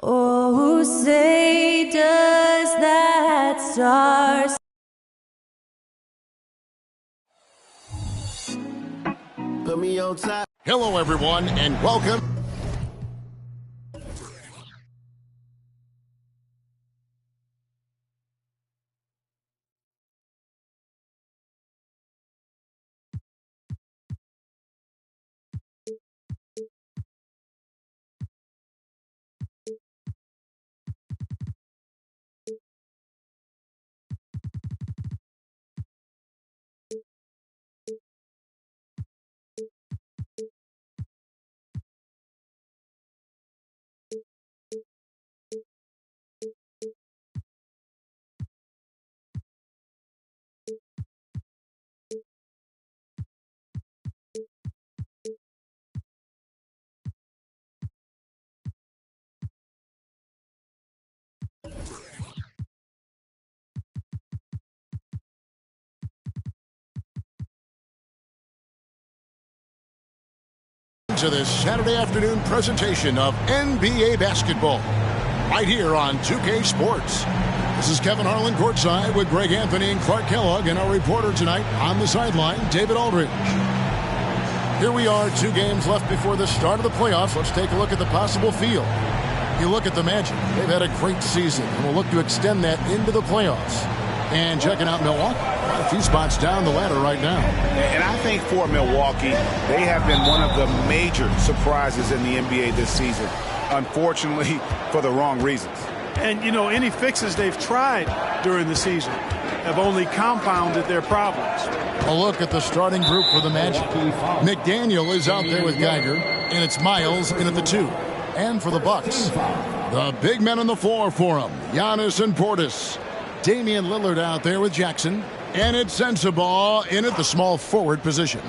Oh, say does that star... Put me on top. Hello, everyone, and welcome. To this Saturday afternoon presentation of NBA basketball right here on 2K Sports. This is Kevin Harlan courtside with Greg Anthony and Clark Kellogg, and our reporter tonight on the sideline, David Aldridge. Here we are, 2 games left before the start of the playoffs. Let's take a look at the possible field. You look at the Magic. They've had a great season, and will look to extend that into the playoffs. And checking out Milwaukee, a few spots down the ladder right now. And I think for Milwaukee, they have been one of the major surprises in the NBA this season. Unfortunately, for the wrong reasons. And, you know, any fixes they've tried during the season have only compounded their problems. A look at the starting group for the Magic. McDaniel is out there with Geiger, and it's Miles in at the 2. And for the Bucks, the big men on the floor for them, Giannis and Portis. Damian Lillard out there with Jackson. And it's Sensabaugh in at the small forward position.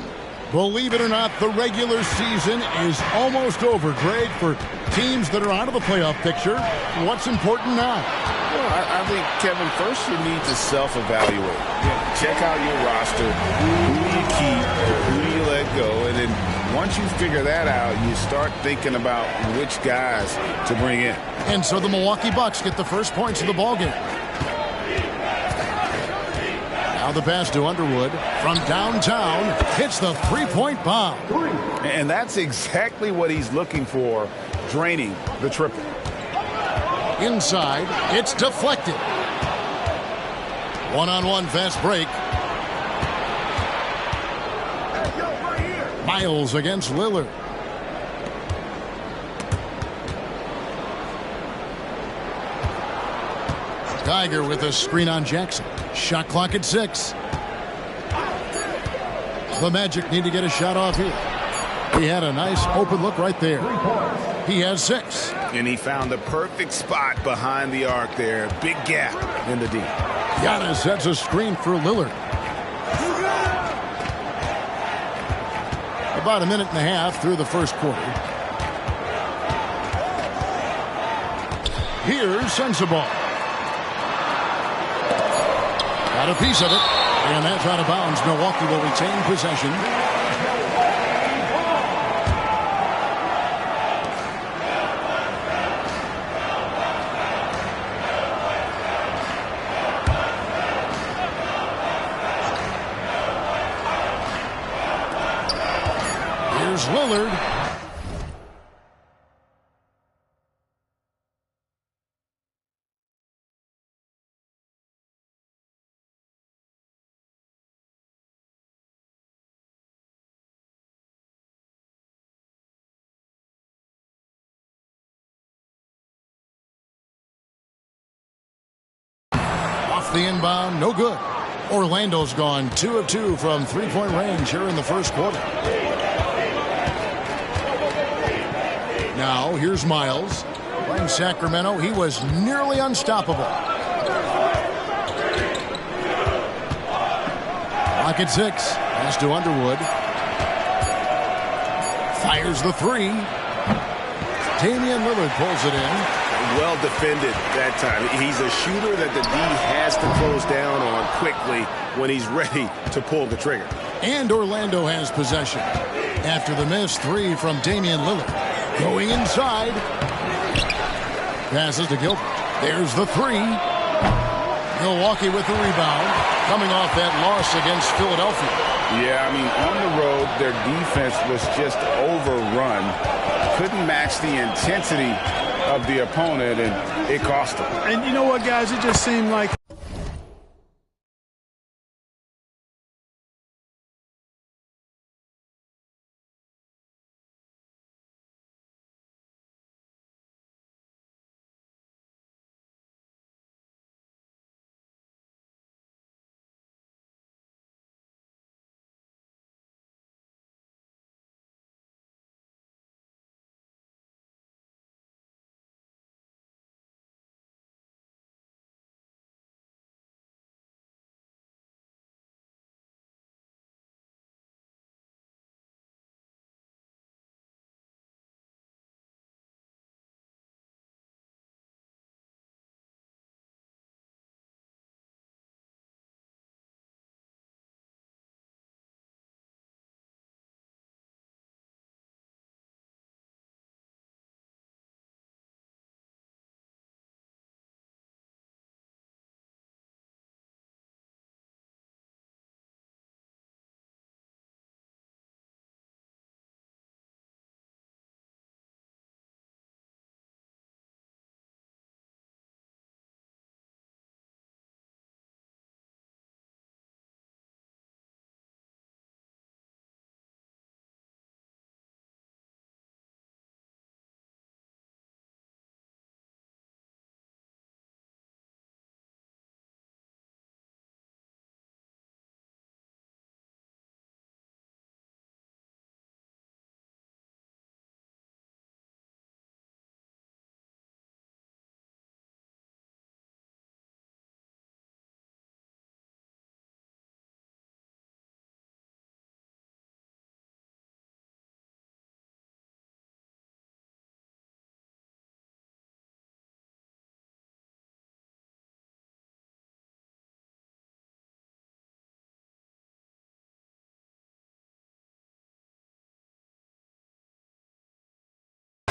Believe it or not, the regular season is almost over, Greg, for teams that are out of the playoff picture. What's important now? Well, I think, Kevin, first you need to self-evaluate. Check out your roster. Who do you keep? Who do you let go? And then once you figure that out, you start thinking about which guys to bring in. And so the Milwaukee Bucks get the first points of the ballgame. Now the pass to Underwood from downtown hits the three-point bomb. And that's exactly what he's looking for, draining the triple. Inside, it's deflected. One-on-one fast break. Miles against Lillard. Geiger with a screen on Jackson. Shot clock at 6. The Magic need to get a shot off here. He had a nice open look right there. He has 6. And he found the perfect spot behind the arc there. Big gap in the D. Giannis sets a screen for Lillard. About a minute and a half through the first quarter. Here's Sensabaugh. Got a piece of it, and that's out of bounds. Milwaukee will retain possession. Here's Lillard. The inbound, no good. Orlando's gone 2 of 2 from three-point range here in the first quarter. Now, here's Miles. In Sacramento, he was nearly unstoppable. Clock at 6. Pass to Underwood. Fires the 3. Damian Lillard pulls it in. Well defended that time. He's a shooter that the D has to close down on quickly when he's ready to pull the trigger. And Orlando has possession. After the missed three from Damian Lillard. Going inside. Passes to Gilbert. There's the three. Milwaukee with the rebound. Coming off that loss against Philadelphia. Yeah, I mean, on the road, their defense was just overrun. Couldn't match the intensity of the opponent, and it cost them. And you know what, guys? It just seemed like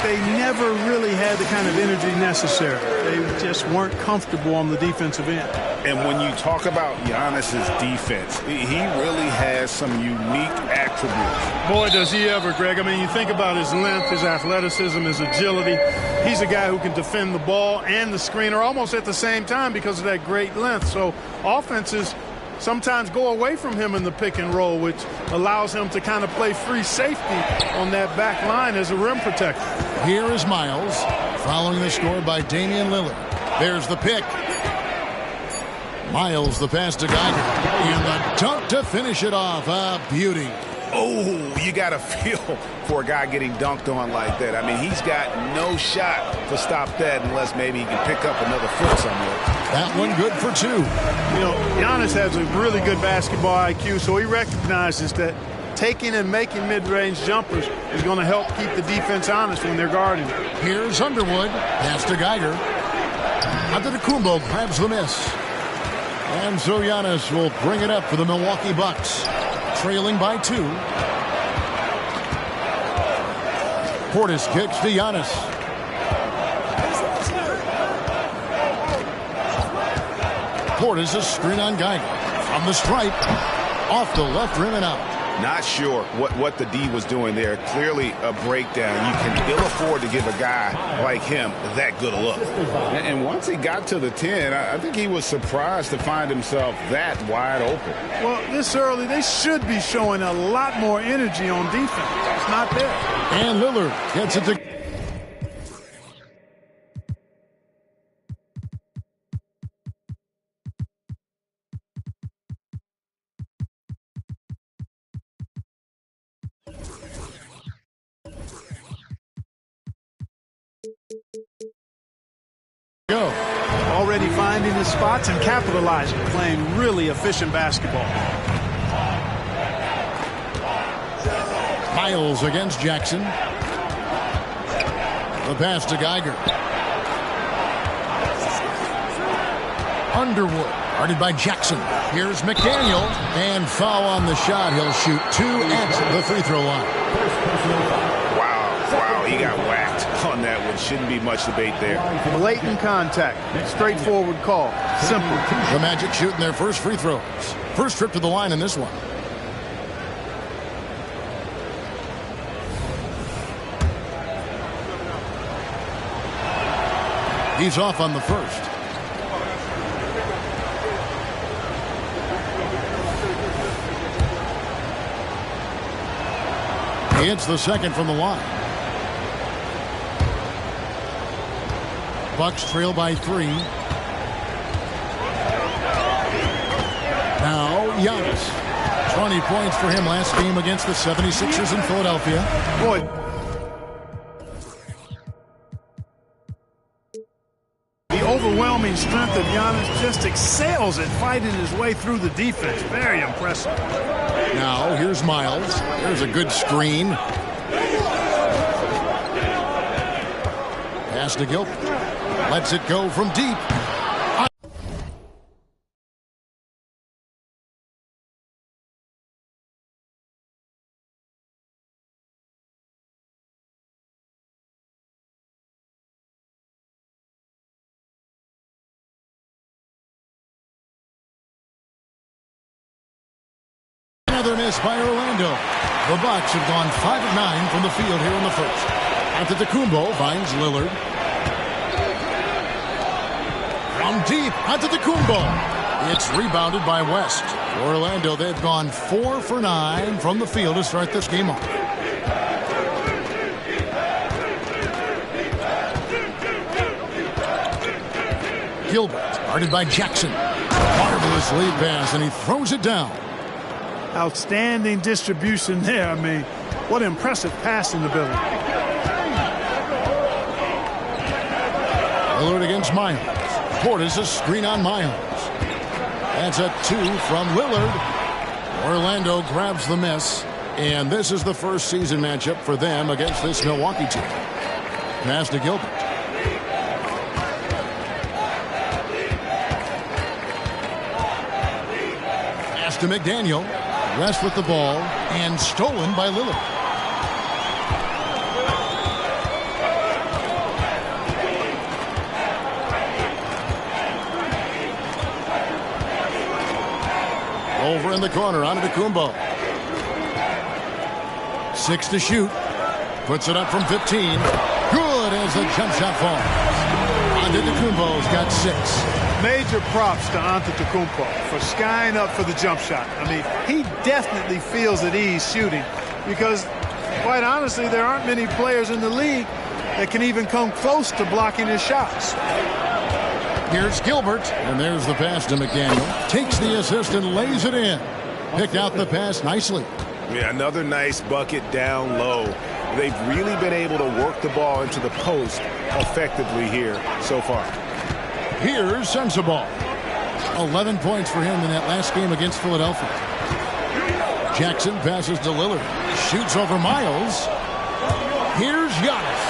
they never really had the kind of energy necessary. They just weren't comfortable on the defensive end. And when you talk about Giannis's defense, he really has some unique attributes. Boy, does he ever, Greg. I mean, you think about his length, his athleticism, his agility. He's a guy who can defend the ball and the screener almost at the same time because of that great length. So offenses sometimes go away from him in the pick and roll, which allows him to kind of play free safety on that back line as a rim protector. Here is Miles following the score by Damian Lillard. There's the pick. Miles the pass to Geiger. And the dunk to finish it off. A beauty. Oh, you got to feel for a guy getting dunked on like that. I mean, he's got no shot to stop that unless maybe he can pick up another foot somewhere. That one good for two. You know, Giannis has a really good basketball IQ, so he recognizes that taking and making mid-range jumpers is going to help keep the defense honest when they're guarding. Here's Underwood. Pass to Geiger. Antetokounmpo grabs the miss. And so Giannis will bring it up for the Milwaukee Bucks. Trailing by 2. Portis kicks to Giannis. Portis a screen on Geiger. From the stripe. Off the left rim and out. Not sure what the D was doing there. Clearly a breakdown. You can ill afford to give a guy like him that good a look. And once he got to the 10, I think he was surprised to find himself that wide open. Well, this early, they should be showing a lot more energy on defense. It's not there. And Lillard gets it to... Go. Already finding his spots and capitalizing, playing really efficient basketball. Miles against Jackson. The pass to Geiger. Underwood Guarded by Jackson. Here's McDaniel. And foul on the shot. He'll shoot 2 at the free throw line. Wow, he got whacked on that one. Shouldn't be much debate there. Blatant contact. Straightforward call. Simple. The Magic shooting their first free throws. First trip to the line in this one. He's off on the first. He hits the second from the line. Bucks trail by 3. Now Giannis. 20 points for him last game against the 76ers in Philadelphia. Boy, the overwhelming strength of Giannis just excels at fighting his way through the defense. Very impressive. Now here's Miles. There's a good screen. Pass to Gilbert. Lets it go from deep. Another miss by Orlando. The Bucks have gone 5 of 9 from the field here in the first. Antetokounmpo finds Lillard. From deep, Antetokounmpo. It's rebounded by West. For Orlando, they've gone 4 for 9 from the field to start this game off. Gilbert, guarded by Jackson. Marvelous lead pass, and he throws it down. Outstanding distribution there. I mean, what impressive passing ability. Lillard against Miles. Portis a screen on Miles. That's a 2 from Lillard. Orlando grabs the miss, and this is the first season matchup for them against this Milwaukee team. Pass to Gilbert. Pass to McDaniel. West with the ball, and stolen by Lillard. Over in the corner, Antetokounmpo. 6 to shoot. Puts it up from 15. Good as the jump shot falls. Antetokounmpo's got 6. Major props to Antetokounmpo for skying up for the jump shot. I mean, he definitely feels at ease shooting because, quite honestly, there aren't many players in the league that can even come close to blocking his shots. Here's Gilbert, and there's the pass to McDaniel. Takes the assist and lays it in. Picked out the pass nicely. Yeah, another nice bucket down low. They've really been able to work the ball into the post effectively here so far. Here's Sensabaugh. 11 points for him in that last game against Philadelphia. Jackson passes to Lillard. Shoots over Miles. Here's Giannis.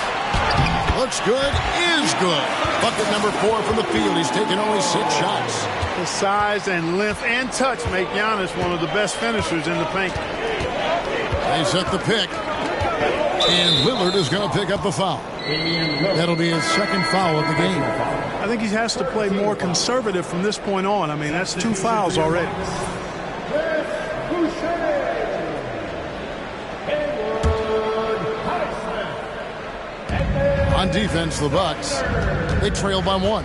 Looks good, is good. Bucket number 4 from the field. He's taken only 6 shots. The size and length and touch make Giannis one of the best finishers in the paint. They set the pick. And Lillard is going to pick up the foul. That'll be his second foul of the game. I think he has to play more conservative from this point on. I mean, that's 2 fouls already. On defense, the Bucks, they trail by 1.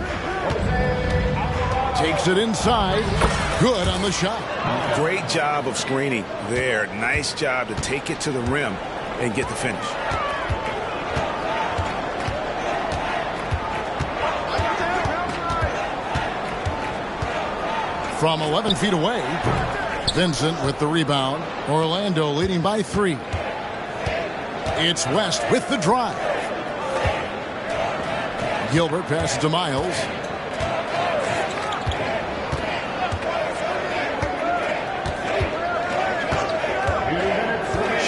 Takes it inside. Good on the shot. Great job of screening there. Nice job to take it to the rim and get the finish. From 11 feet away, Vincent with the rebound. Orlando leading by 3. It's West with the drive. Gilbert passes to Miles.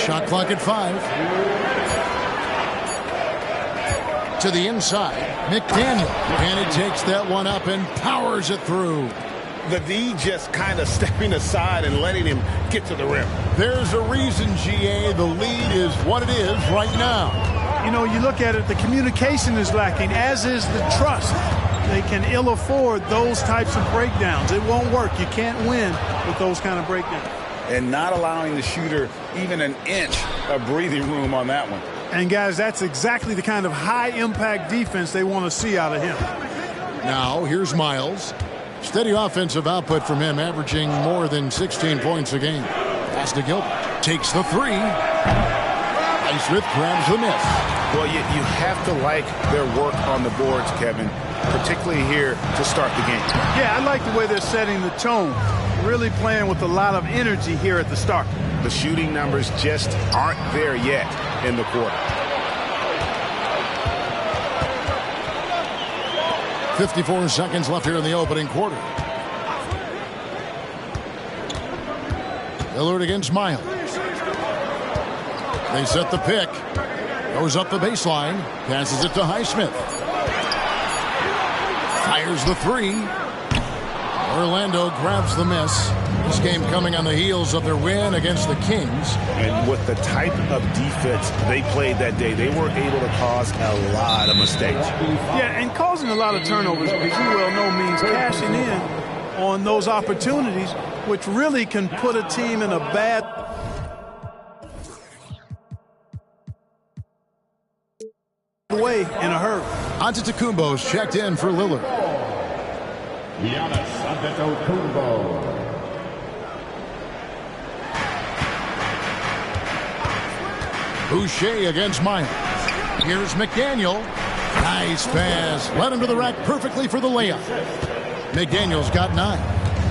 Shot clock at 5. To the inside, McDaniel. And he takes that one up and powers it through. the D just kind of stepping aside and letting him get to the rim. There's a reason, GA, the lead is what it is right now. You know, you look at it, the communication is lacking, as is the trust. They can ill afford those types of breakdowns. It won't work. You can't win with those kind of breakdowns. And not allowing the shooter even an inch of breathing room on that one. And, guys, that's exactly the kind of high-impact defense they want to see out of him. Now, here's Miles. Steady offensive output from him, averaging more than 16 points a game. Pass to Gilbert. Takes the three. Highsmith grabs the miss. Well, you have to like their work on the boards, Kevin, particularly here to start the game. Yeah, I like the way they're setting the tone. Really playing with a lot of energy here at the start. The shooting numbers just aren't there yet in the quarter. 54 seconds left here in the opening quarter. Lillard against Miles. They set the pick. Goes up the baseline. Passes it to Highsmith. Fires the three. Orlando grabs the miss. This game coming on the heels of their win against the Kings. And with the type of defense they played that day, they were able to cause a lot of mistakes. Yeah, and causing a lot of turnovers, as you well know, means cashing in on those opportunities, which really can put a team in a bad way in a hurry. Antetokounmpo's checked in for Lillard. Giannis Antetokounmpo. Boucher against Miles. Here's McDaniel. Nice pass. Led him to the rack perfectly for the layup. McDaniel's got 9.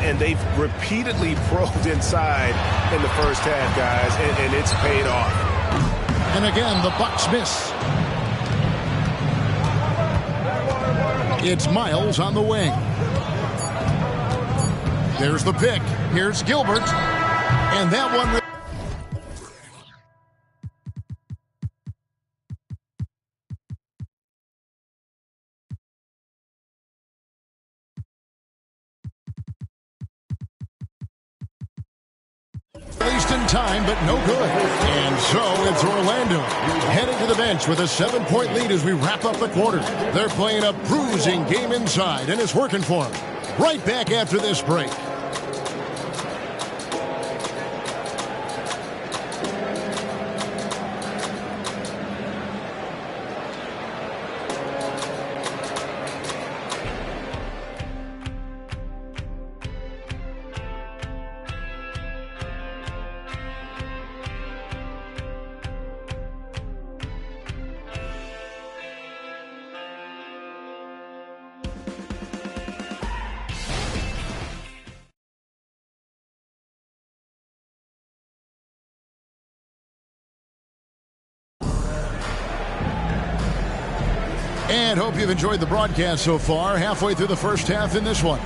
And they've repeatedly probed inside in the first half, guys, and it's paid off. And again, the Bucks miss. It's Miles on the wing. There's the pick. Here's Gilbert. And that one... Placed in time, but no good. And so it's Orlando heading to the bench with a 7-point lead as we wrap up the quarter. They're playing a bruising game inside, and it's working for them. Right back after this break. And hope you've enjoyed the broadcast so far. Halfway through the first half in this one.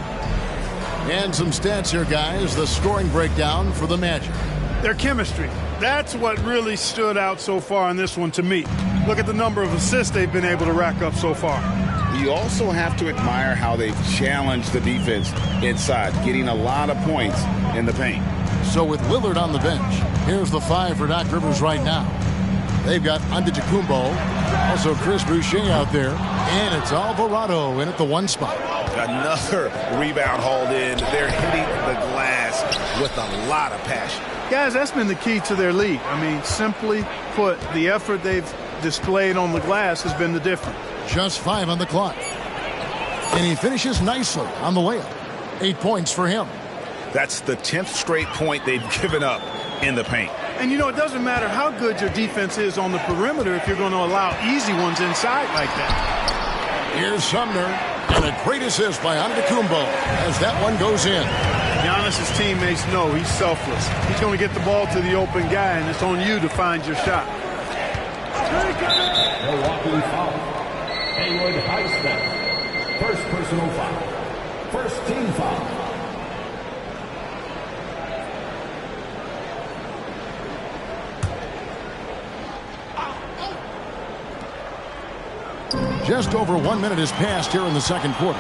And some stats here, guys. The scoring breakdown for the Magic. Their chemistry. That's what really stood out so far in this one to me. Look at the number of assists they've been able to rack up so far. You also have to admire how they've challenged the defense inside, getting a lot of points in the paint. So with Lillard on the bench, here's the 5 for Doc Rivers right now. They've got Antetokounmpo, also Chris Boucher out there, and it's Alvarado in at the 1 spot. Another rebound hauled in. They're hitting the glass with a lot of passion. Guys, that's been the key to their lead. I mean, simply put, the effort they've displayed on the glass has been the difference. Just 5 on the clock. And he finishes nicely on the layup. 8 points for him. That's the 10th straight point they've given up in the paint. And, you know, it doesn't matter how good your defense is on the perimeter if you're going to allow easy ones inside like that. Here's Sumner, and a great assist by Antetokounmpo as that one goes in. Giannis' teammates know he's selfless. He's going to get the ball to the open guy, and it's on you to find your shot. Milwaukee foul. Haywood Highsmith. First personal foul. First team foul. Just over 1 minute has passed here in the second quarter.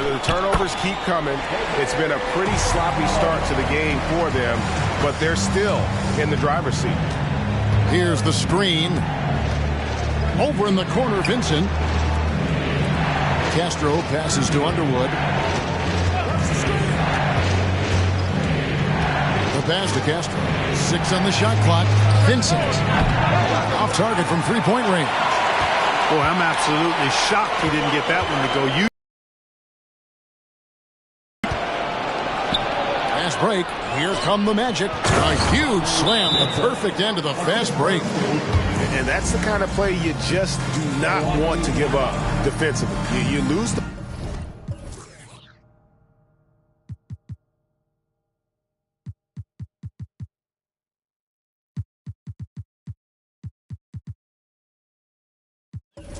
The turnovers keep coming. It's been a pretty sloppy start to the game for them, but they're still in the driver's seat. Here's the screen. Over in the corner, Vincent. Castro passes to Underwood. The pass to Castro. 6 on the shot clock. Vincent. Off target from three-point range. Boy, I'm absolutely shocked he didn't get that one to go. Fast break. Here come the Magic. A huge slam. The perfect end of the fast break. And that's the kind of play you just do not want to give up defensively. You lose the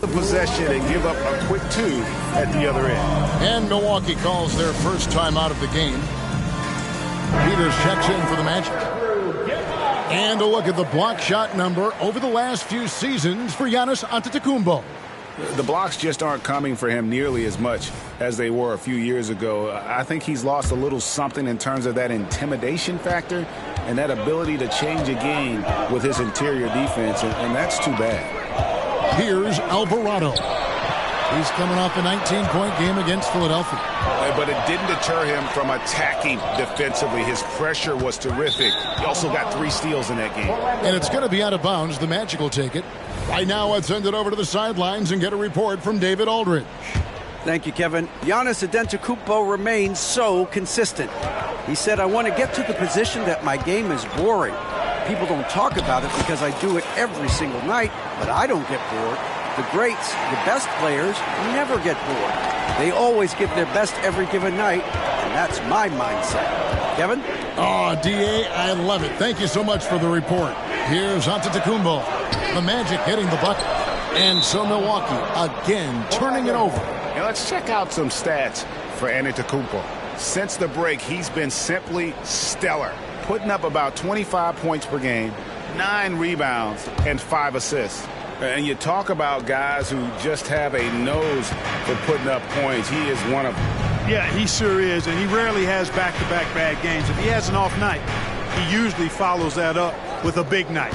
possession and give up a quick 2 at the other end. And Milwaukee calls their first time out of the game. Peters checks in for the Magic. And a look at the block shot number over the last few seasons for Giannis Antetokounmpo. The blocks just aren't coming for him nearly as much as they were a few years ago. I think he's lost a little something in terms of that intimidation factor and that ability to change a game with his interior defense, and that's too bad. Here's Alvarado. He's coming off a 19-point game against Philadelphia. But it didn't deter him from attacking defensively. His pressure was terrific. He also got 3 steals in that game. And it's going to be out of bounds. The Magic will take it. Right now, let's send it over to the sidelines and get a report from David Aldridge. Thank you, Kevin. Giannis Antetokounmpo remains so consistent. He said, I want to get to the position that my game is boring. People don't talk about it because I do it every single night, but I don't get bored. The greats, the best players, never get bored. They always give their best every given night, and that's my mindset. Kevin? Oh, D.A., I love it. Thank you so much for the report. Here's Antetokounmpo. The Magic hitting the bucket. And so Milwaukee again turning it over. Now let's check out some stats for Antetokounmpo. Since the break, he's been simply stellar, putting up about 25 points per game, 9 rebounds, and 5 assists. And you talk about guys who just have a nose for putting up points. He is one of them. Yeah, he sure is, and he rarely has back-to-back bad games. If he has an off night, he usually follows that up with a big night.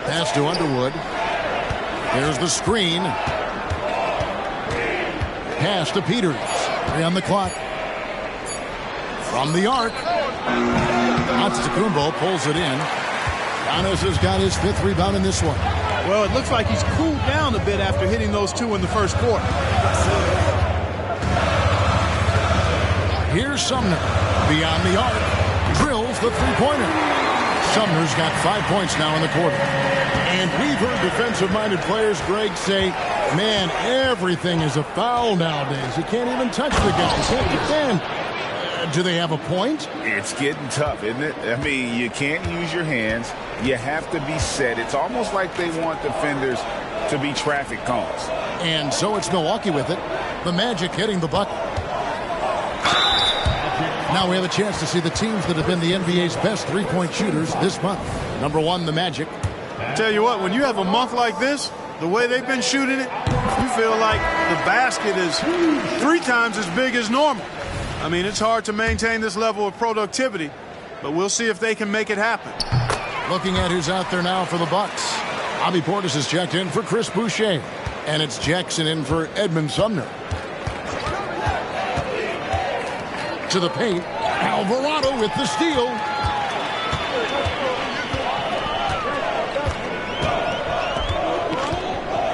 Pass to Underwood. Here's the screen. Pass to Peters. 3 on the clock. From the arc. Antetokounmpo pulls it in. Giannis has got his 5th rebound in this one. Well, it looks like he's cooled down a bit after hitting those 2 in the first quarter. Here's Sumner. Beyond the arc. Drills the three-pointer. Sumner's got 5 points now in the quarter. And we've heard defensive-minded players, Greg, say, man, everything is a foul nowadays. You can't even touch the guy. Do they have a point? It's getting tough, isn't it? I mean, you can't use your hands. You have to be set. It's almost like they want defenders to be traffic cones. And so it's Milwaukee with it. The Magic hitting the bucket. Now we have a chance to see the teams that have been the NBA's best three-point shooters this month. Number 1, the Magic. I tell you what, when you have a month like this, the way they've been shooting it, you feel like the basket is 3 times as big as normal. I mean, it's hard to maintain this level of productivity, but we'll see if they can make it happen. Looking at who's out there now for the Bucks. Bobby Portis has checked in for Chris Boucher. And it's Jackson in for Edmund Sumner. To the paint. Alvarado with the steal.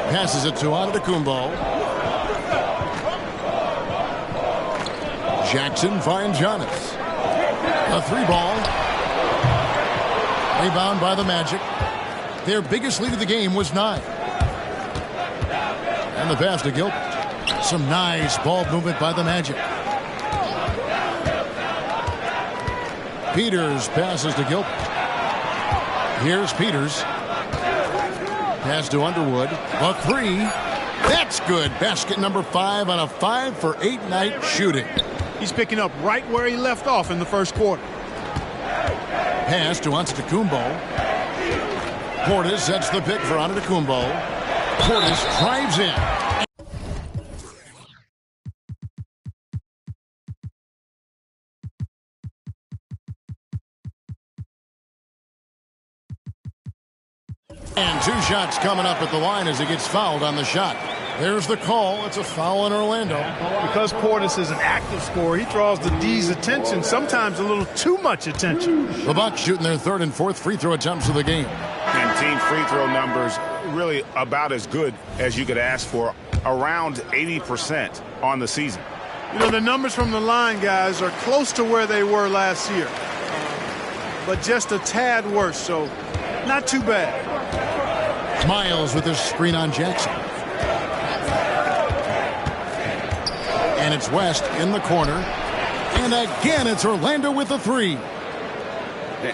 Passes it to Antetokounmpo. Jackson finds Giannis. A 3-ball. Rebound by the Magic. Their biggest lead of the game was 9. And the pass to Gilbert. Some nice ball movement by the Magic. Peters passes to Gilbert. Here's Peters. Pass to Underwood. A 3. That's good. Basket number 5 on a 5-for-8 night shooting. He's picking up right where he left off in the first quarter. Pass to Antetokounmpo. Portis sets the pick for Antetokounmpo. Portis drives in. And 2 shots coming up at the line as he gets fouled on the shot. There's the call. It's a foul in Orlando. Because Portis is an active scorer, he draws the D's attention, sometimes a little too much attention. The Bucks shooting their 3rd and 4th free throw attempts of the game. And team free throw numbers really about as good as you could ask for, around 80% on the season. You know, the numbers from the line, guys, are close to where they were last year, but just a tad worse, so not too bad. Miles with his screen on Jackson. And it's West in the corner. And again, it's Orlando with the 3.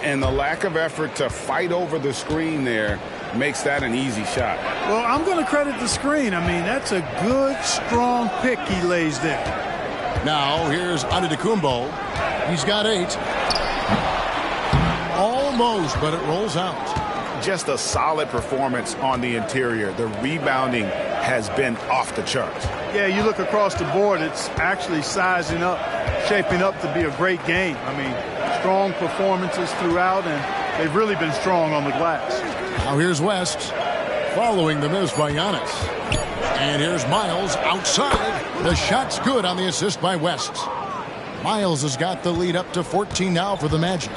And the lack of effort to fight over the screen there makes that an easy shot. Well, I'm going to credit the screen. I mean, that's a good, strong pick he lays there. Now, here's Antetokounmpo. He's got 8. Almost, but it rolls out. Just a solid performance on the interior. The rebounding has been off the charts. Yeah, you look across the board, it's actually sizing up, shaping up to be a great game. I mean, strong performances throughout, and they've really been strong on the glass. Now here's West following the miss by Giannis. And here's Miles outside. The shot's good on the assist by West. Miles has got the lead up to 14 now for the Magic.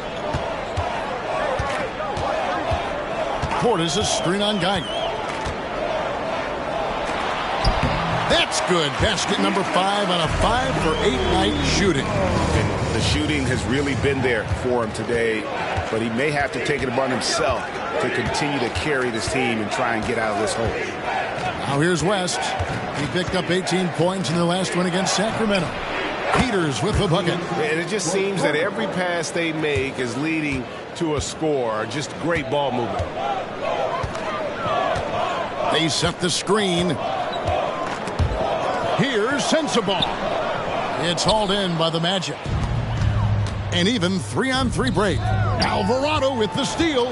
Portis' screen on Geiger. That's good. Basket number 5 on a 5 for 8 night shooting. The shooting has really been there for him today, but he may have to take it upon himself to continue to carry this team and try and get out of this hole. Now here's West. He picked up 18 points in the last one against Sacramento. Peters with the bucket. And it just seems that every pass they make is leading to a score. Just great ball movement. They set the screen. Here's Sensabaugh. It's hauled in by the Magic. An even 3-on-3 break. Alvarado with the steal.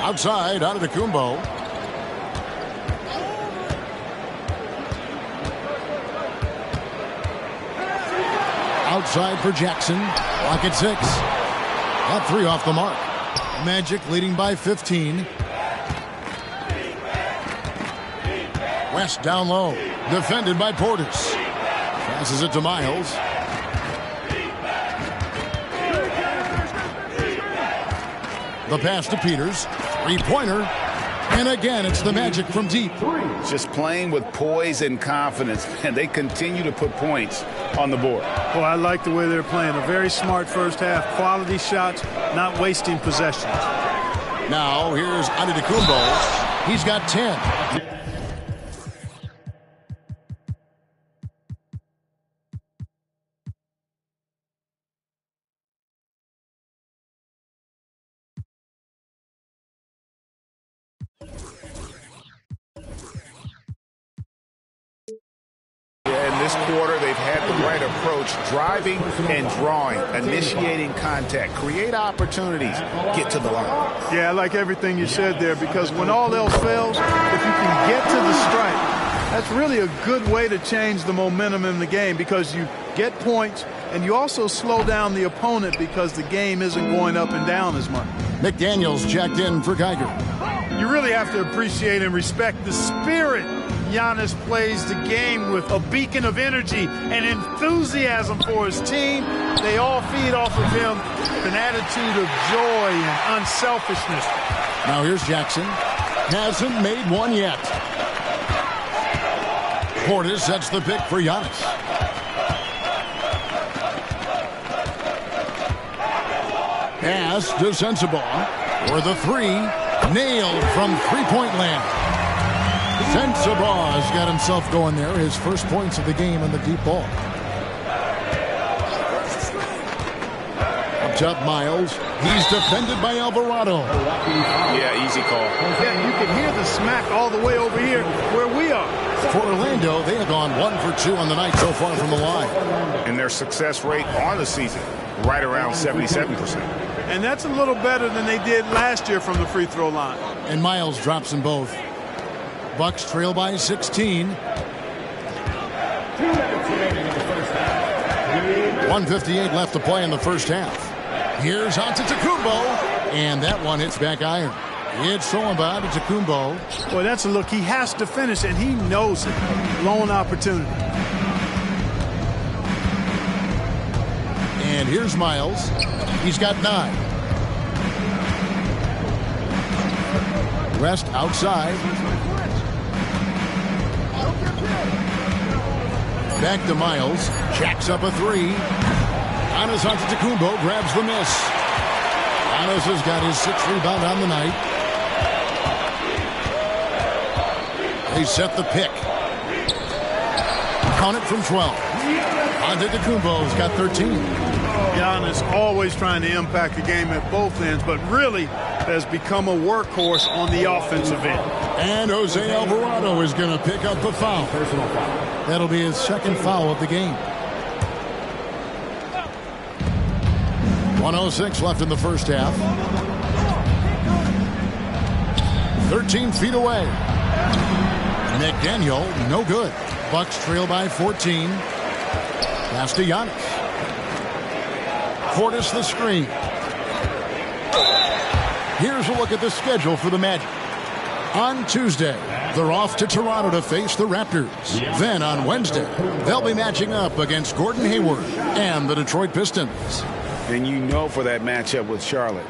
Outside, Antetokounmpo. Outside for Jackson. Clock at 6. Got 3 off the mark. Magic leading by 15. West down low. Defended by Portis. Passes it to Miles. The pass to Peters. 3-pointer. And again, it's the Magic from deep. Just playing with poise and confidence, and they continue to put points on the board. Well, I like the way they're playing. A very smart first half. Quality shots, not wasting possessions. Now, here's Antetokounmpo. He's got 10. In this quarter, they've had the right approach, driving and drawing, initiating contact, create opportunities, get to the line. Yeah, I like everything you said there, because when all else fails, if you can get to the stripe, that's really a good way to change the momentum in the game, because you get points and you also slow down the opponent because the game isn't going up and down as much. McDaniels checked in for Geiger. You really have to appreciate and respect the spirit Giannis plays the game with, a beacon of energy and enthusiasm for his team. They all feed off of him, an attitude of joy and unselfishness. Now here's Jackson. Hasn't made one yet. Portis sets the pick for Giannis. Pass to Sensabaugh for the 3. Nailed from three-point land. Sensabaugh has got himself going there. His first points of the game on the deep ball. Up top, Miles. He's defended by Alvarado. Yeah, easy call. Yeah, you can hear the smack all the way over here where we are. For Orlando, they have gone 1 for 2 on the night so far from the line. And their success rate on the season, right around 77%. And that's a little better than they did last year from the free throw line. And Miles drops them both. Bucks trail by 16. 1:58 left to play in the first half. Here's Antetokounmpo, and that one hits back iron. It's thrown by Antetokounmpo. Boy, that's a look. He has to finish, and he knows it. Lone opportunity. And here's Miles. He's got 9. West outside. Back to Miles. Jacks up a 3. Giannis Antetokounmpo grabs the miss. Giannis has got his 6th rebound on the night. They set the pick. Count it from 12. Antetokounmpo's got 13. Giannis always trying to impact the game at both ends, but really has become a workhorse on the offensive end. And Jose Alvarado is going to pick up the foul. Personal foul. That'll be his 2nd foul of the game. 1:06 left in the first half. 13 feet away. McDaniel, no good. Bucks trail by 14. Pass to Giannis. Portis the screen. Here's a look at the schedule for the Magic. On Tuesday, they're off to Toronto to face the Raptors. Then on Wednesday, they'll be matching up against Gordon Hayward and the Detroit Pistons. And you know for that matchup with Charlotte,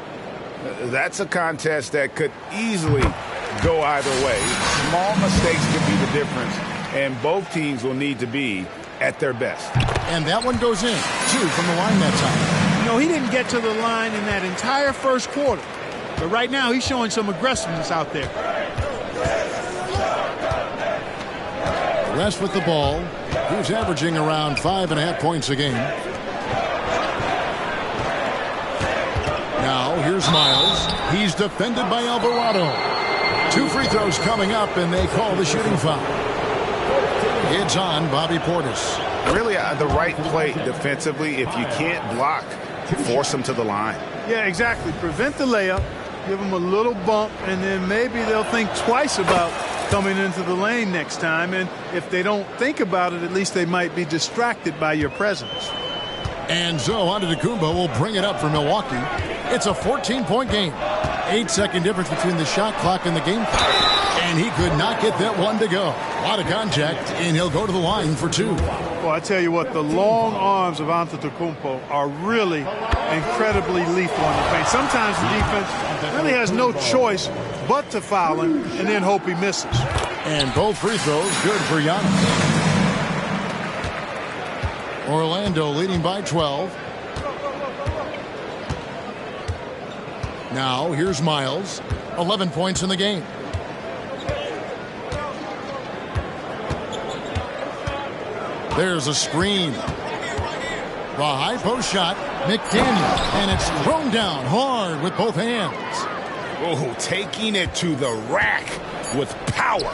that's a contest that could easily go either way. Small mistakes could be the difference, and both teams will need to be at their best. And that one goes in, 2 from the line that time. You know, he didn't get to the line in that entire first quarter. But right now, he's showing some aggressiveness out there. West with the ball. He's averaging around 5.5 points a game. Now, here's Miles. He's defended by Alvarado. 2 free throws coming up, and they call the shooting foul. It's on Bobby Portis. Really the right play defensively. If you can't block, force them to the line. Yeah, exactly. Prevent the layup, give them a little bump, and then maybe they'll think twice about coming into the lane next time. And if they don't think about it, at least they might be distracted by your presence. And so Antetokounmpo will bring it up for Milwaukee. It's a 14-point game. 8-second difference between the shot clock and the game clock. And he could not get that one to go. A lot of contact, and he'll go to the line for 2. Well, I tell you what, the long arms of Antetokounmpo are really incredibly lethal on the paint. Sometimes the defense really has no choice but to foul him and then hope he misses. And both free throws good for Giannis. Orlando leading by 12. Now here's Miles. 11 points in the game. There's a screen. The high post shot, McDaniel, and it's thrown down hard with both hands. Oh, taking it to the rack with power.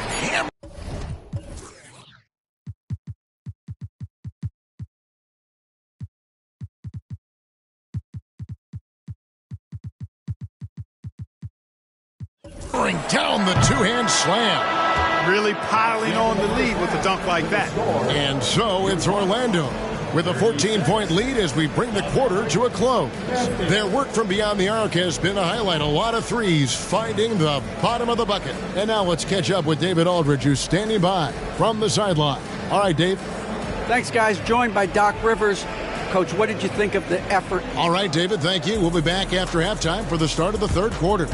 Bring down the 2-hand slam. Really piling on the lead with a dunk like that. And so it's Orlando with a 14-point lead as we bring the quarter to a close. Their work from beyond the arc has been a highlight. A lot of threes finding the bottom of the bucket. And now let's catch up with David Aldridge, who's standing by from the sideline. All right, Dave. Thanks, guys. Joined by Doc Rivers. Coach, what did you think of the effort? All right, David, thank you. We'll be back after halftime for the start of the third quarter.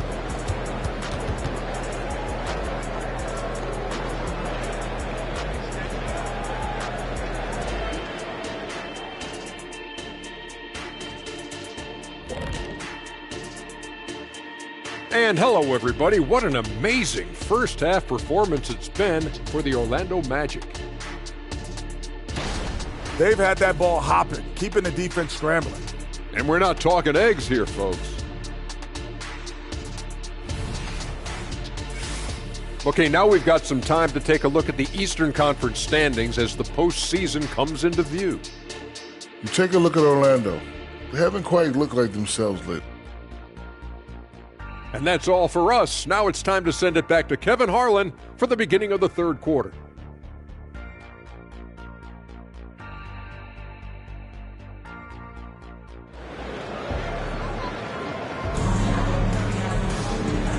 And hello, everybody. What an amazing first half performance it's been for the Orlando Magic. They've had that ball hopping, keeping the defense scrambling. And we're not talking eggs here, folks. Okay, now we've got some time to take a look at the Eastern Conference standings as the postseason comes into view. You take a look at Orlando. They haven't quite looked like themselves lately. And that's all for us. Now it's time to send it back to Kevin Harlan for the beginning of the third quarter.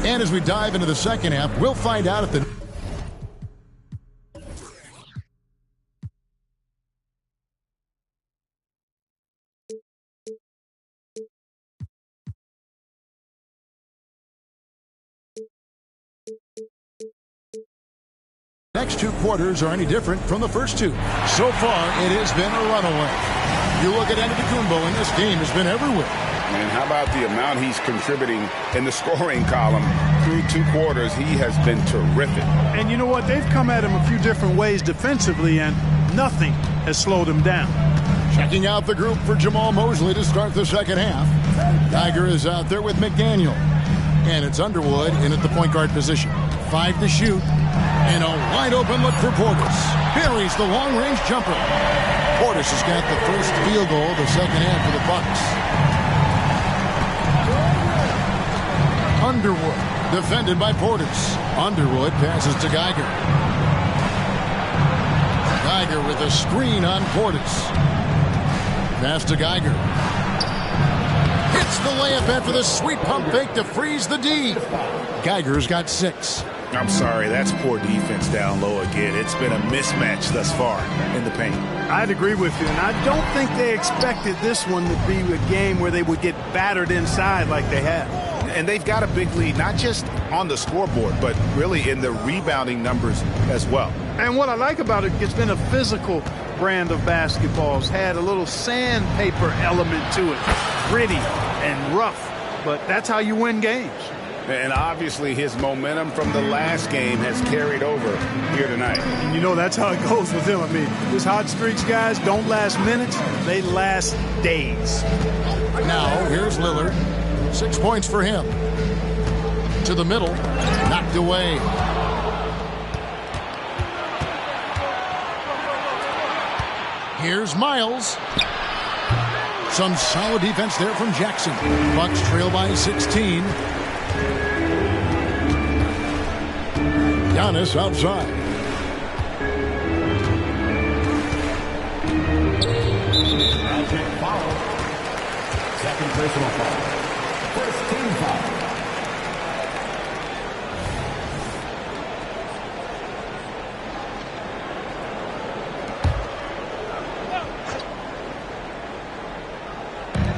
And as we dive into the second half, we'll find out if the next two quarters are any different from the first two. So far, it has been a runaway. You look at Antetokounmpo, and this game has been everywhere. And how about the amount he's contributing in the scoring column through two quarters? He has been terrific. And you know what? They've come at him a few different ways defensively, and nothing has slowed him down. Checking out the group for Jamal Mosley to start the second half. Geiger is out there with McDaniel. And it's Underwood in at the point guard position. 5 to shoot. And a wide-open look for Portis. Buries the long-range jumper. Portis has got the first field goal of the second half for the Bucks. Underwood, defended by Portis. Underwood passes to Geiger. Geiger with a screen on Portis. Pass to Geiger. Hits the layup after the sweet pump fake to freeze the D. Geiger's got 6. I'm sorry, that's poor defense down low again. It's been a mismatch thus far in the paint. I'd agree with you, and I don't think they expected this one to be a game where they would get battered inside like they have. And they've got a big lead, not just on the scoreboard, but really in the rebounding numbers as well. And what I like about it, it's been a physical brand of basketball. It's had a little sandpaper element to it, gritty and rough, but that's how you win games. And obviously his momentum from the last game has carried over here tonight. And you know that's how it goes with him. I mean, his hot streaks, guys, don't last minutes. They last days. Now, here's Lillard. 6 points for him. To the middle. Knocked away. Here's Miles. Some solid defense there from Jackson. Bucks trail by 16. Giannis outside. Foul. Second personal foul. First team foul.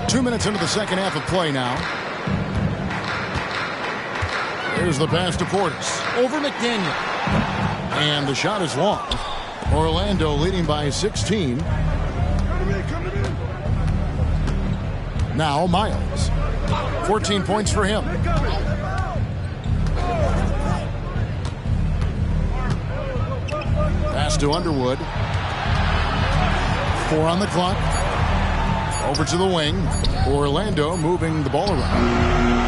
Two minutes into the second half of play now. Here's the pass to Portis. Over McDaniel. And the shot is long. Orlando leading by 16. Now Miles. 14 points for him. Pass to Underwood. 4 on the clock. Over to the wing. Orlando moving the ball around.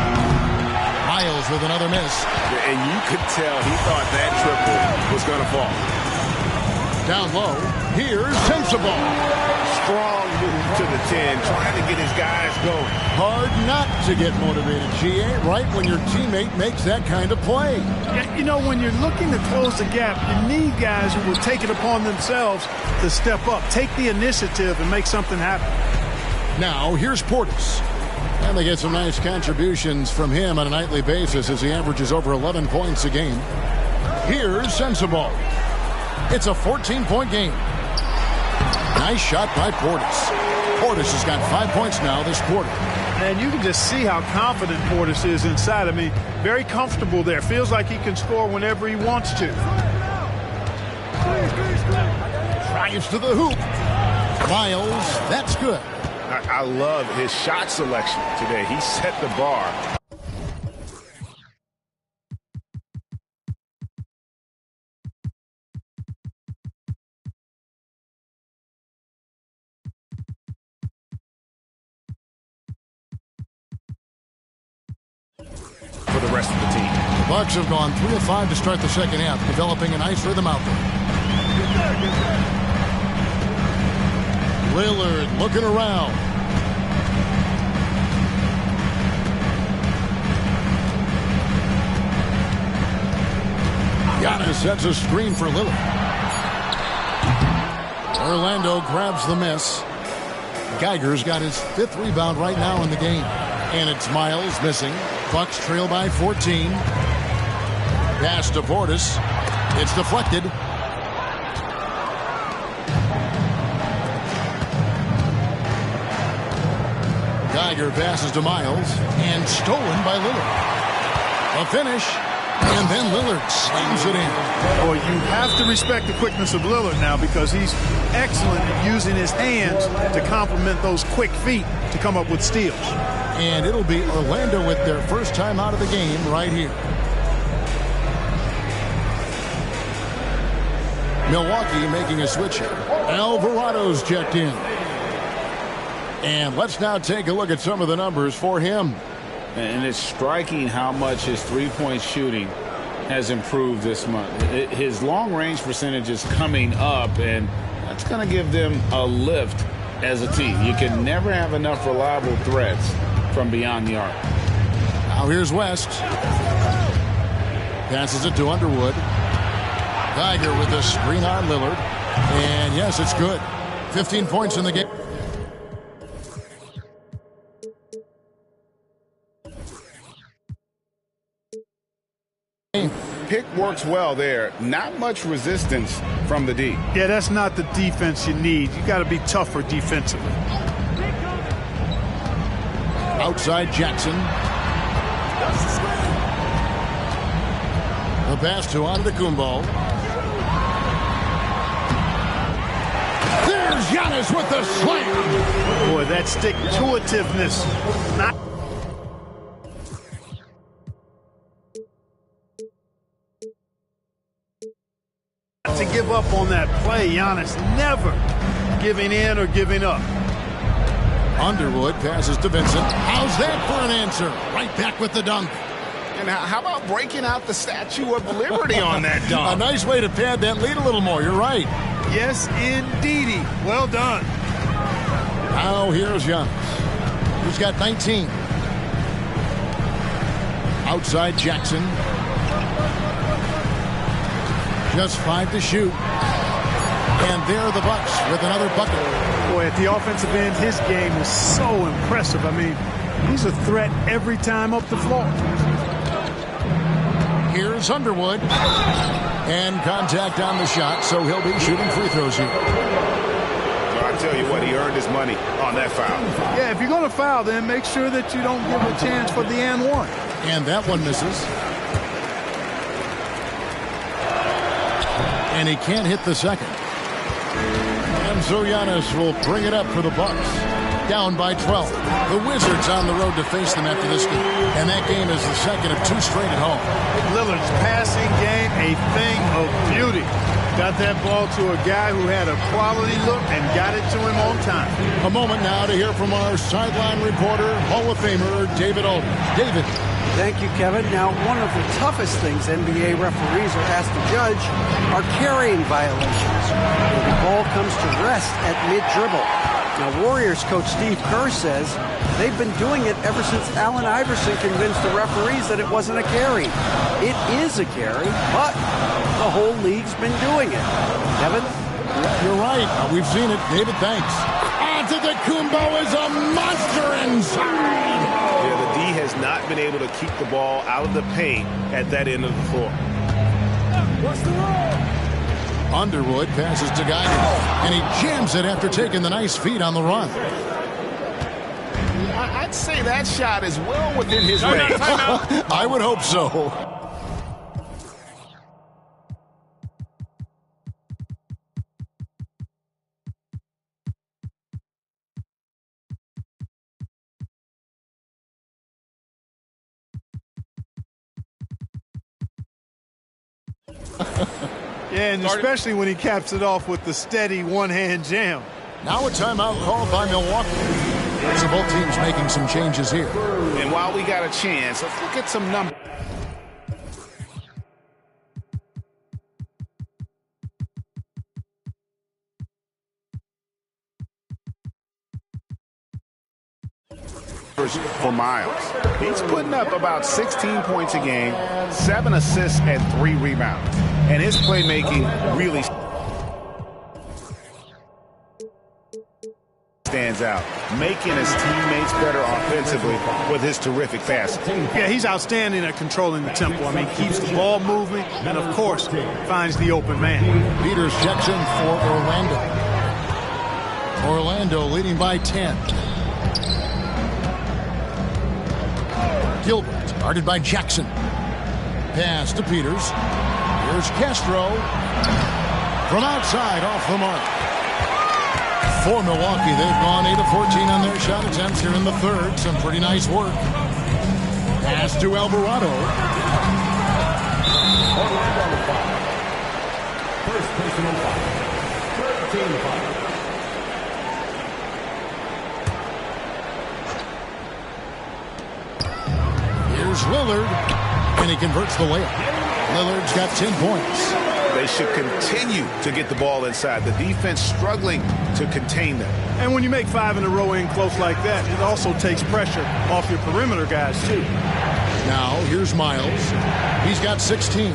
Miles with another miss. And you could tell he thought that triple was going to fall. Down low, here's Sensabaugh. Strong move to the 10, trying to get his guys going. Hard not to get motivated, GA, right when your teammate makes that kind of play. Yeah, you know, when you're looking to close the gap, you need guys who will take it upon themselves to step up, take the initiative, and make something happen. Now, here's Portis. And they get some nice contributions from him on a nightly basis as he averages over 11 points a game. Here's Sensabaugh. It's a 14-point game. Nice shot by Portis. Portis has got 5 points now this quarter. And you can just see how confident Portis is inside. I mean, very comfortable there. Feels like he can score whenever he wants to. Drives to the hoop. Miles, that's good. I love his shot selection today. He set the bar. For the rest of the team. The Bucks have gone 3 of 5 to start the second half, developing a nice rhythm out there. Lillard looking around. Giannis sets a screen for Lillard. Orlando grabs the miss. Geiger's got his 5th rebound right now in the game. And it's Miles missing. Bucks trail by 14. Pass to Portis. It's deflected. Geiger passes to Miles and stolen by Lillard. A finish, and then Lillard slams it in. Boy, you have to respect the quickness of Lillard now because he's excellent at using his hands to complement those quick feet to come up with steals. And it'll be Orlando with their first time out of the game right here. Milwaukee making a switch here. Alvarado's checked in. And let's now take a look at some of the numbers for him. And it's striking how much his three-point shooting has improved this month. His long-range percentage is coming up, and that's going to give them a lift as a team. You can never have enough reliable threats from beyond the arc. Now here's West. Passes it to Underwood. Geiger with a screen on Lillard. And yes, it's good. 15 points in the game. Pick works well there. Not much resistance from the D. Yeah, that's not the defense you need. You got to be tougher defensively. Outside Jackson. The pass to Antetokounmpo. There's Giannis with the slam. Boy, that stick-to-itiveness. Not to give up on that play. Giannis never giving in or giving up. Underwood passes to Vincent. How's that for an answer? Right back with the dunk. And how about breaking out the Statue of Liberty on that dunk? A nice way to pad that lead a little more. You're right. Yes, indeedy. Well done. Now here's Giannis. He's got 19. Outside Jackson. Just 5 to shoot. And there are the Bucks with another bucket. Boy, at the offensive end, his game is so impressive. I mean, he's a threat every time up the floor. Here's Underwood. And contact on the shot, so he'll be shooting free throws here. I tell you what, he earned his money on that foul. Yeah, if you're going to foul, then make sure that you don't give a chance for the and one. And that one misses. And he can't hit the second. And so Giannis will bring it up for the Bucks. Down by 12. The Wizards on the road to face them after this game. And that game is the second of 2 straight at home. Lillard's passing game, a thing of beauty. Got that ball to a guy who had a quality look and got it to him on time. A moment now to hear from our sideline reporter, Hall of Famer David Aldridge. David. Thank you, Kevin. Now, one of the toughest things NBA referees are asked to judge are carrying violations. The ball comes to rest at mid-dribble. Now, Warriors coach Steve Kerr says they've been doing it ever since Allen Iverson convinced the referees that it wasn't a carry. It is a carry, but the whole league's been doing it. Kevin? You're right. We've seen it. David, thanks. Antetokounmpo is a monster inside. Yeah, the D has not been able to keep the ball out of the paint at that end of the floor. What's the roll? Underwood passes to Geiger, and he jams it after taking the nice feed on the run. I'd say that shot is well within his range. I would hope so. Yeah, and especially when he caps it off with the steady one-hand jam. Now a timeout called by Milwaukee. So both teams making some changes here. And while we got a chance, let's look at some numbers. For Miles. He's putting up about 16 points a game, 7 assists, and 3 rebounds. And his playmaking really stands stands out, making his teammates better offensively with his terrific passing. Yeah, he's outstanding at controlling the tempo. I mean, keeps the ball moving and, of course, finds the open man. Peters checks in for Orlando. Orlando leading by 10. Gilbert guarded by Jackson. Pass to Peters. Here's Castro. From outside, off the mark. For Milwaukee, they've gone 8 of 14 on their shot attempts here in the third. Some pretty nice work. Pass to Alvarado. Orlando foul. First personal foul. 13 foul. Here's Lillard, and he converts the layup. Lillard's got 10 points. They should continue to get the ball inside. The defense struggling to contain them. And when you make 5 in a row in close like that, it also takes pressure off your perimeter guys, too. Now, here's Miles. He's got 16.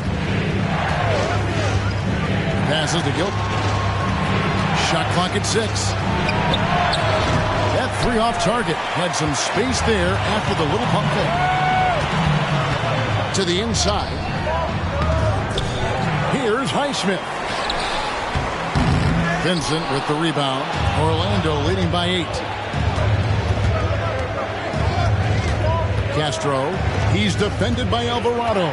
Passes to Gilbert. Shot clock at 6. That 3 off target. Had some space there after the little pump fake. To the inside. Here's Highsmith. Vincent with the rebound. Orlando leading by 8. Castro. He's defended by Alvarado.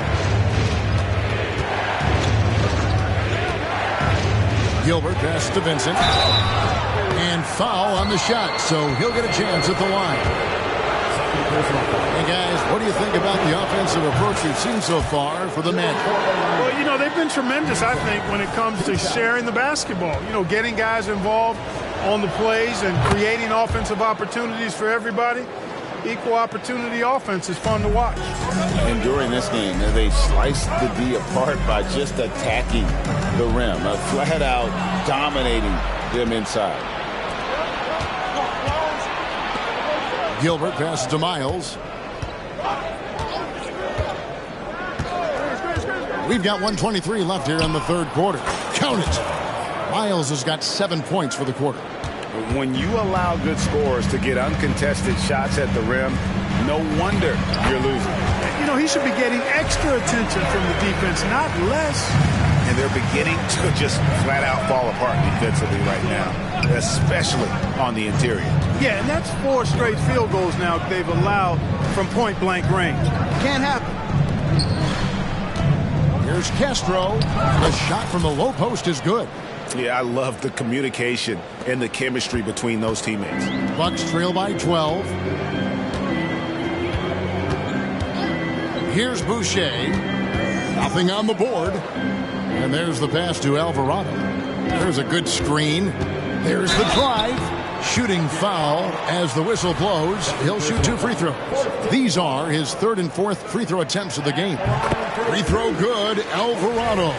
Gilbert passes to Vincent. And foul on the shot, so he'll get a chance at the line. Hey, guys, what do you think about the offensive approach we've seen so far for the Magic? Well, you know, they've been tremendous, I think, when it comes to sharing the basketball. You know, getting guys involved on the plays and creating offensive opportunities for everybody. Equal opportunity offense is fun to watch. And during this game, they sliced the D apart by just attacking the rim, flat out dominating them inside. Gilbert passes to Miles. We've got 1:23 left here in the third quarter. Count it. Miles has got 7 points for the quarter. When you allow good scorers to get uncontested shots at the rim, no wonder you're losing. You know, he should be getting extra attention from the defense, not less. And they're beginning to just flat out fall apart defensively right now, especially on the interior. Yeah, and that's 4 straight field goals now they've allowed from point-blank range. Can't happen. Here's Castro. The shot from the low post is good. Yeah, I love the communication and the chemistry between those teammates. Bucks trail by 12. Here's Boucher. Nothing on the board. And there's the pass to Alvarado. There's a good screen. There's the drive. Shooting foul as the whistle blows. He'll shoot 2 free throws. These are his 3rd and 4th free throw attempts of the game. Free throw good, Alvarado.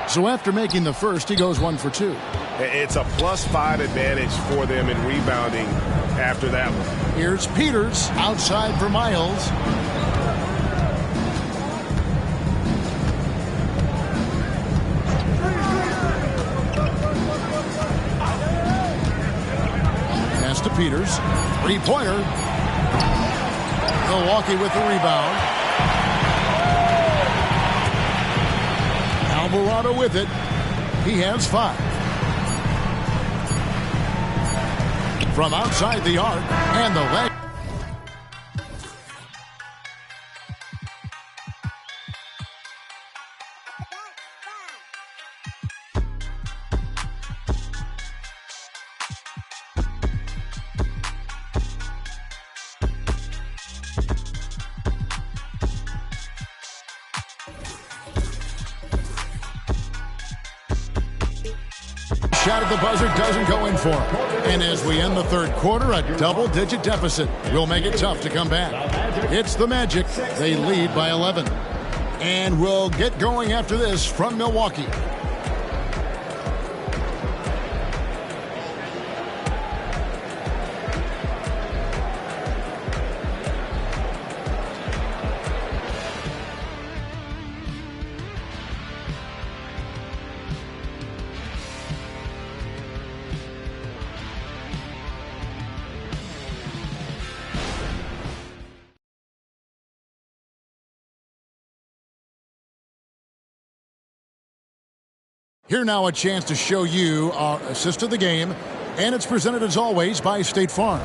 So after making the first, he goes 1 for 2. It's a +5 advantage for them in rebounding after that one. Here's Peters outside for Miles. Pass to Peters. 3-pointer. Milwaukee with the rebound. Alvarado with it. He has 5. From outside the arc, and the leg. Shot at the buzzer doesn't go in for him. And as we end the third quarter, a double-digit deficit will make it tough to come back. It's the Magic. They lead by 11. And we'll get going after this from Milwaukee. Here now a chance to show you our assist of the game, and it's presented as always by State Farm.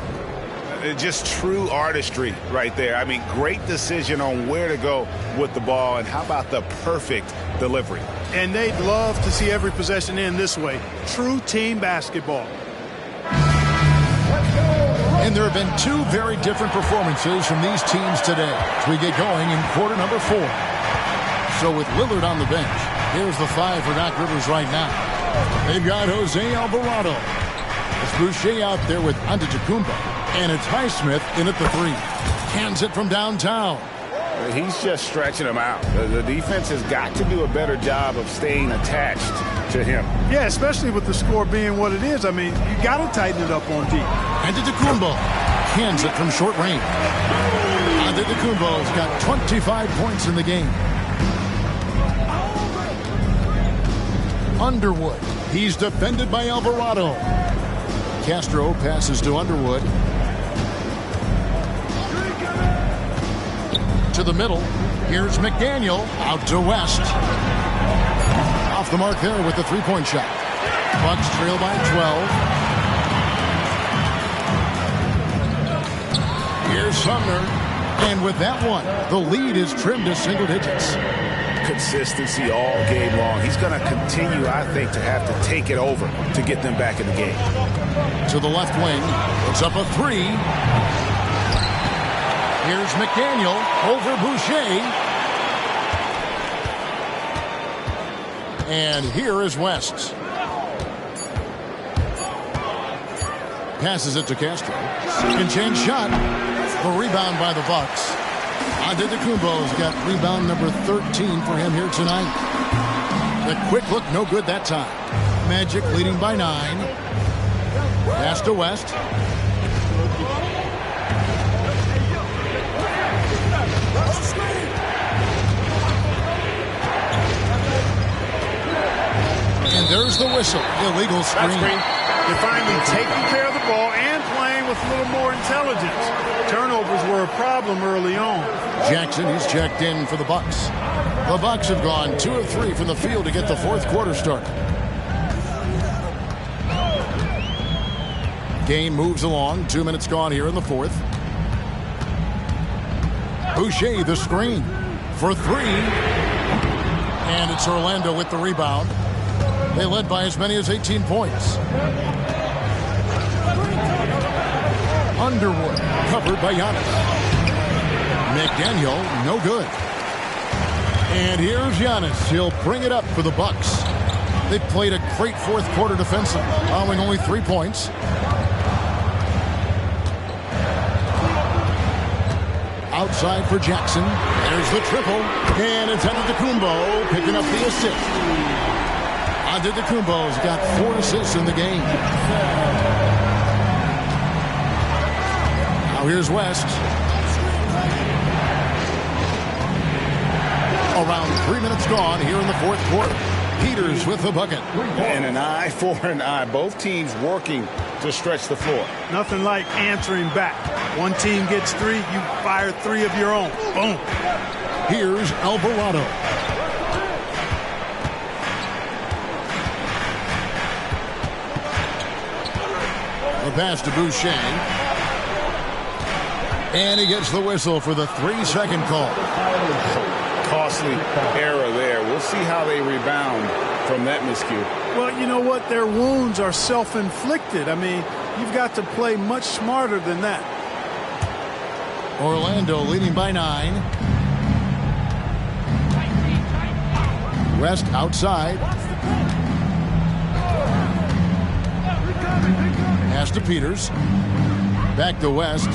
Just true artistry right there. I mean, great decision on where to go with the ball, and how about the perfect delivery? And they'd love to see every possession end this way. True team basketball. And there have been two very different performances from these teams today as we get going in quarter number 4. So with Lillard on the bench, here's the 5 for Doc Rivers right now. They've got Jose Alvarado. It's Boucher out there with Antetokounmpo. And it's Highsmith in at the 3. Hands it from downtown. He's just stretching them out. The defense has got to do a better job of staying attached to him. Yeah, especially with the score being what it is. I mean, you got to tighten it up on deep. Antetokounmpo hands it from short range. Antetokounmpo's got 25 points in the game. Underwood. He's defended by Alvarado. Castro passes to Underwood. To the middle. Here's McDaniel out to West. Off the mark there with the three-point shot. Bucks trail by 12. Here's Sumner. And with that one, the lead is trimmed to single digits. Consistency all game long. He's going to continue, I think, to have to take it over to get them back in the game. To the left wing. Puts up a 3. Here's McDaniel over Boucher. And here is West. Passes it to Castro. Second chance shot. The rebound by the Bucks. Antetokounmpo's got rebound number 13 for him here tonight. The quick look, no good that time. Magic leading by 9. Pass to West. And there's the whistle. Illegal screen. They're finally taking care of the ball and playing with a little more intelligence. Turnovers were a problem early on. Jackson is checked in for the Bucks. The Bucks have gone 2 of 3 from the field to get the fourth quarter started. Game moves along. 2 minutes gone here in the fourth. Boucher the screen for 3. And it's Orlando with the rebound. They led by as many as 18 points. Underwood covered by Giannis. McDaniel, no good. And here's Giannis. He'll bring it up for the Bucks. They played a great fourth quarter defensive, allowing only 3 points. Outside for Jackson. There's the triple. And it's Antetokounmpo picking up the assist. Antetokounmpo's got 4 assists in the game. Now here's West. Around 3 minutes gone here in the fourth quarter. Peters with the bucket. And an eye for an eye. Both teams working to stretch the floor. Nothing like answering back. One team gets 3, you fire 3 of your own. Boom. Here's Alvarado. The pass to Boucher. And he gets the whistle for the 3-second call. Costly error there. We'll see how they rebound from that miscue. Well, you know what? Their wounds are self-inflicted. I mean, you've got to play much smarter than that. Orlando leading by 9. West outside. Pass to Peters. Back to West.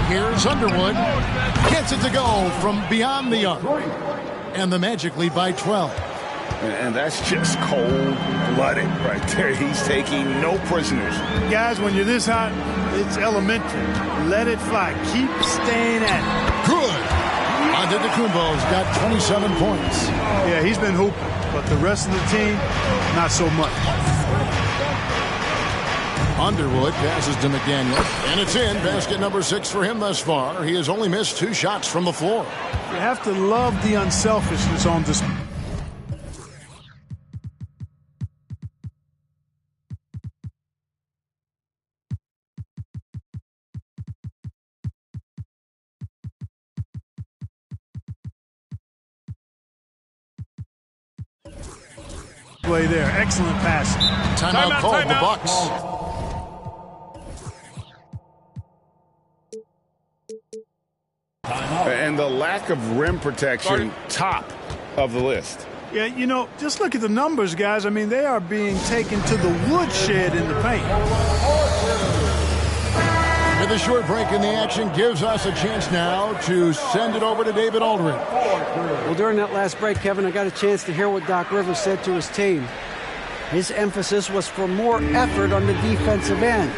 Here's Underwood. Gets it to go from beyond the arc. And the Magic lead by 12. And that's just cold-blooded right there. He's taking no prisoners. Guys, when you're this hot, it's elementary. Let it fly. Keep staying at it. Good. Antetokounmpo's got 27 points. Yeah, he's been hooping. But the rest of the team, not so much. Underwood passes to McDaniel, and it's in. Basket number 6 for him thus far. He has only missed 2 shots from the floor. You have to love the unselfishness on display. Play there. Excellent pass. Timeout called the Bucks. And the lack of rim protection, top of the list. Yeah, you know, just look at the numbers, guys. I mean, they are being taken to the woodshed in the paint. With a short break in the action gives us a chance now to send it over to David Aldridge. Well, during that last break, Kevin, I got a chance to hear what Doc Rivers said to his team. His emphasis was for more effort on the defensive end.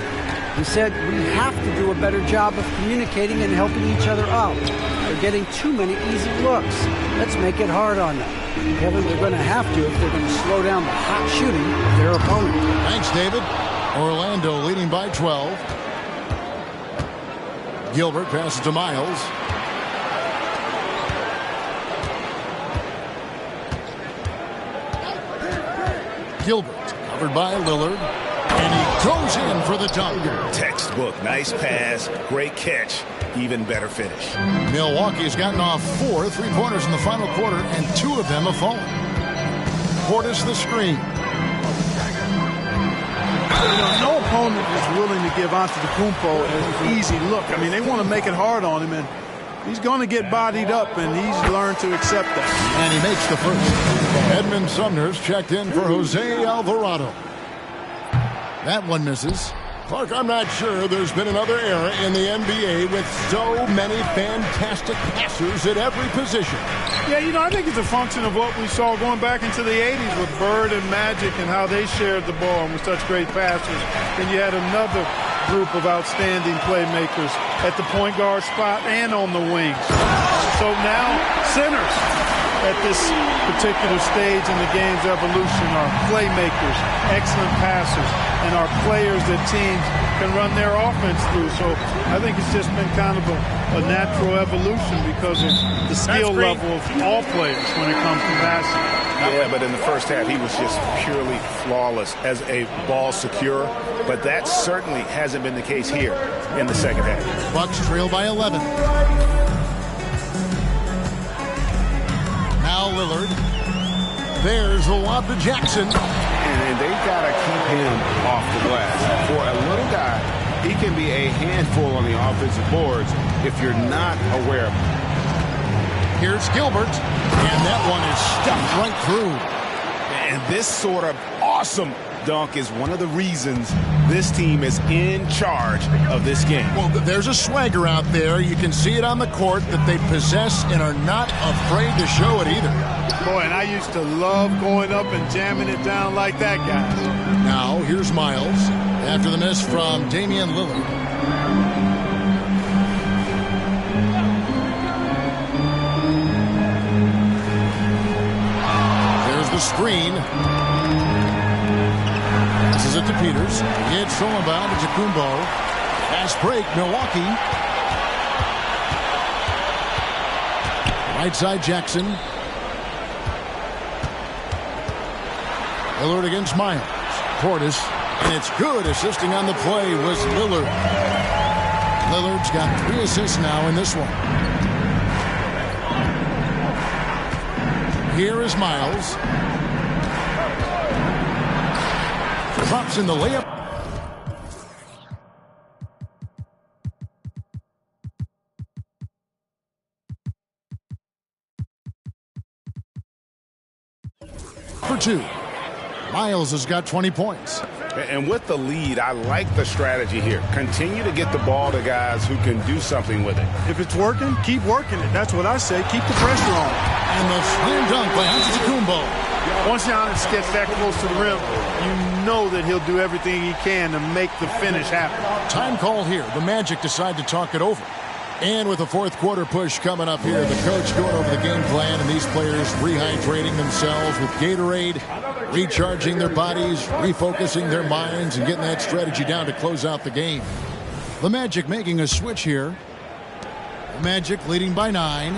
He said we have to do a better job of communicating and helping each other out. They're getting too many easy looks. Let's make it hard on them. Kevin, they're going to have to if they're going to slow down the hot shooting of their opponent. Thanks, David. Orlando leading by 12. Gilbert passes to Miles. Gilbert covered by Lillard. And he goes in for the dunk. Textbook. Nice pass. Great catch. Even better finish. Milwaukee's gotten off 4 3-pointers in the final quarter, and 2 of them have fallen. Portis the screen. You know, no opponent is willing to give Antetokounmpo an easy look. I mean, they want to make it hard on him, and he's going to get bodied up, and he's learned to accept that. And he makes the first. Edmund Sumner's checked in for Jose Alvarado. That one misses. Clark, I'm not sure there's been another era in the NBA with so many fantastic passers at every position. Yeah, you know, I think it's a function of what we saw going back into the 80s with Bird and Magic and how they shared the ball and were such great passers. Then you had another group of outstanding playmakers at the point guard spot and on the wings. So now centers at this particular stage in the game's evolution are playmakers, excellent passers, and are players that teams can run their offense through. So I think it's just been kind of a natural evolution because of the skill level of all players when it comes to passing. Yeah, but in the first half, he was just purely flawless as a ball secure. But that certainly hasn't been the case here in the second half. Bucks trail by 11. Now Lillard. There's the lob to Jackson. And they've got to keep him off the glass. For a little guy, he can be a handful on the offensive boards if you're not aware of him. Here's Gilbert, and that one is stuffed right through. And this sort of awesome dunk is one of the reasons this team is in charge of this game. Well, there's a swagger out there. You can see it on the court that they possess and are not afraid to show it either. Boy, and I used to love going up and jamming it down like that, guys. Now, here's Miles after the miss from Damian Lillard. The screen. Passes it to Peters. It's thrown by to Antetokounmpo. Fast break, Milwaukee. Right side, Jackson. Lillard against Miles. Portis. And it's good. Assisting on the play was Lillard. Lillard's got 3 assists now in this one. Here is Miles. Drops in the layup. For 2. Miles has got 20 points. And with the lead, I like the strategy here. Continue to get the ball to guys who can do something with it. If it's working, keep working it. That's what I say. Keep the pressure on. And the slam dunk by Antetokounmpo. Once Giannis gets that close to the rim, you know that he'll do everything he can to make the finish happen. Time called here. The Magic decide to talk it over. And with the fourth quarter push coming up here, the coach going over the game plan and these players rehydrating themselves with Gatorade. recharging their bodies, refocusing their minds, and getting that strategy down to close out the game. The Magic making a switch here. The Magic leading by 9.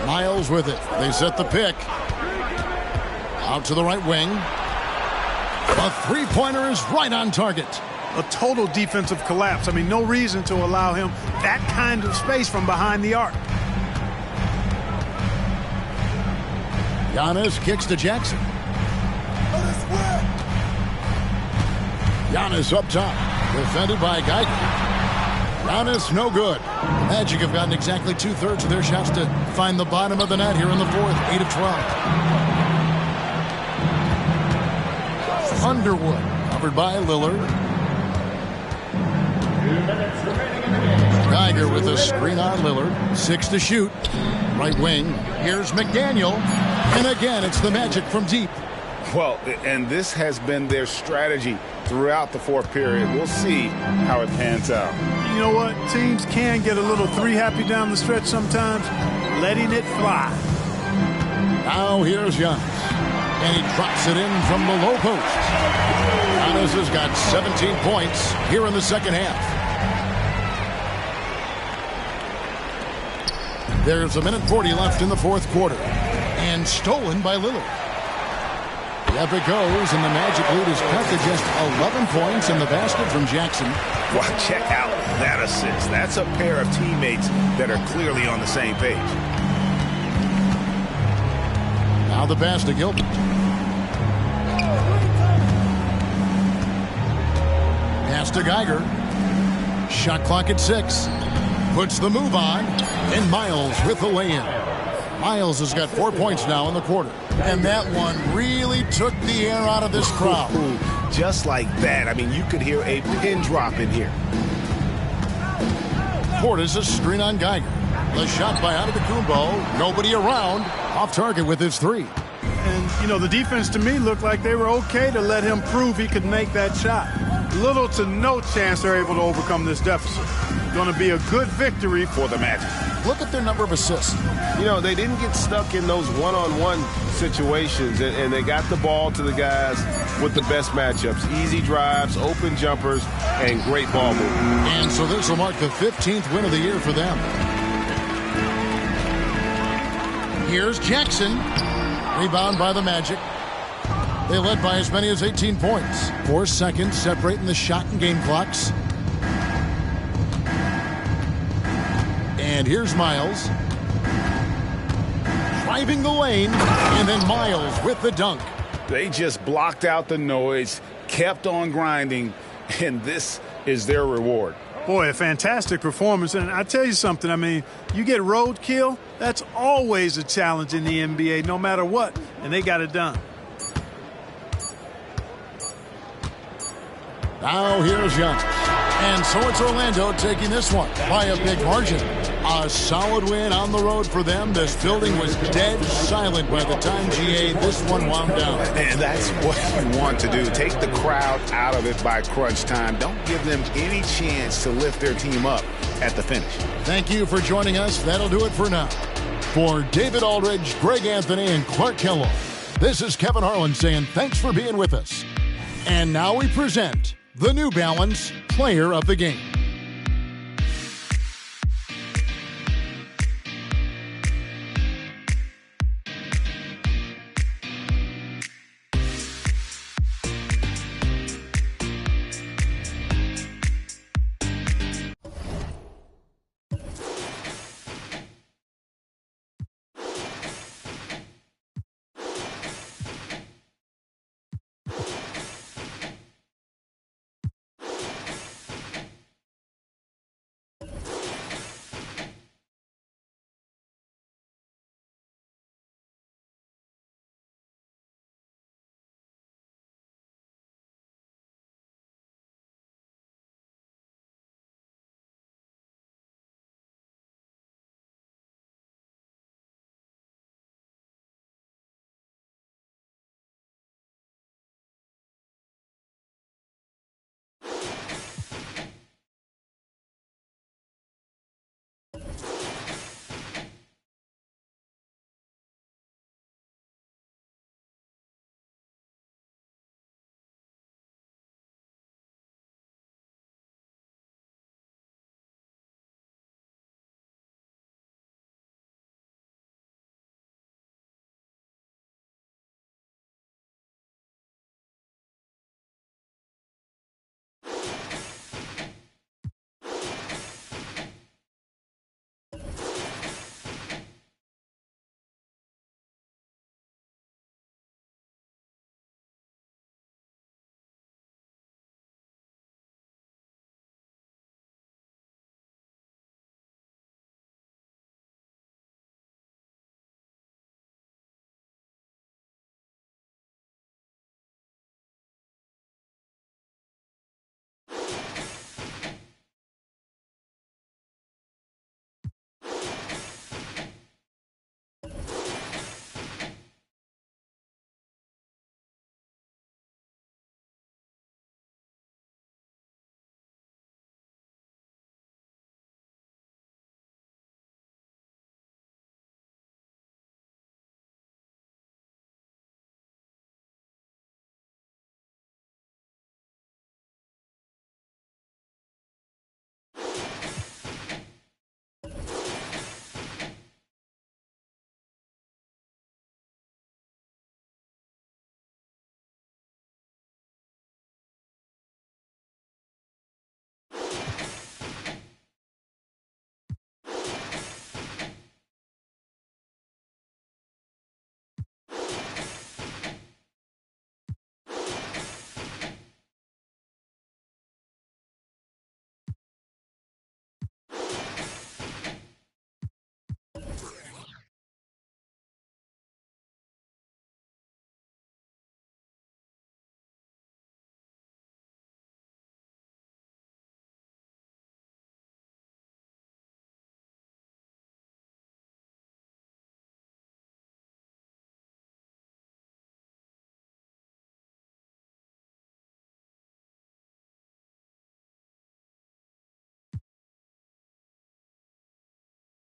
Miles with it. They set the pick. Out to the right wing. A three-pointer is right on target. A total defensive collapse. I mean, no reason to allow him that kind of space from behind the arc. Giannis kicks to Jackson. Giannis up top. Defended by Geiger. Giannis no good. The Magic have gotten exactly 2/3 of their shots to find the bottom of the net here in the fourth. 8 of 12. Underwood covered by Lillard. Geiger with a screen on Lillard. 6 to shoot. Right wing. Here's McDaniel. And again, it's the Magic from deep. Well, and this has been their strategy throughout the fourth period. We'll see how it pans out. You know what? Teams can get a little three-happy down the stretch sometimes, letting it fly. Now here's Giannis. And he drops it in from the low post. Giannis has got 17 points here in the second half. There's 1:40 left in the fourth quarter. And stolen by Lillard. Up it goes, and the Magic lead is cut to just 11 points in the basket from Jackson. Well, check out that assist. That's a pair of teammates that are clearly on the same page. Now the pass to Gilbert. Pass to Geiger. Shot clock at 6. Puts the move on, and Miles with the lay-in. Miles has got 4 points now in the quarter. And that one really took the air out of this crowd. Just like that. I mean, you could hear a pin drop in here. Portis a screen on Geiger. The shot by Antetokounmpo. Nobody around. Off target with his 3. And, you know, the defense to me looked like they were okay to let him prove he could make that shot. Little to no chance they're able to overcome this deficit. Going to be a good victory for the Magic. Look at their number of assists. You know, they didn't get stuck in those one-on-one situations, and they got the ball to the guys with the best matchups. Easy drives, open jumpers, and great ball movement. And so this will mark the 15th win of the year for them. Here's Jackson. Rebound by the Magic. They led by as many as 18 points. 4 seconds separating the shot and game clocks. And here's Miles. Driving the lane, and then Miles with the dunk. They just blocked out the noise, kept on grinding, and this is their reward. Boy, a fantastic performance. And I tell you something, I mean, you get roadkill, that's always a challenge in the NBA, no matter what, and they got it done. Now here's Giannis. And so it's Orlando taking this one by a big margin. A solid win on the road for them. This building was dead silent by the time GA this one wound down. And that's what you want to do. Take the crowd out of it by crunch time. Don't give them any chance to lift their team up at the finish. Thank you for joining us. That'll do it for now. For David Aldridge, Greg Anthony, and Clark Kellogg, this is Kevin Harlan saying thanks for being with us. And now we present the New Balance Player of the Game.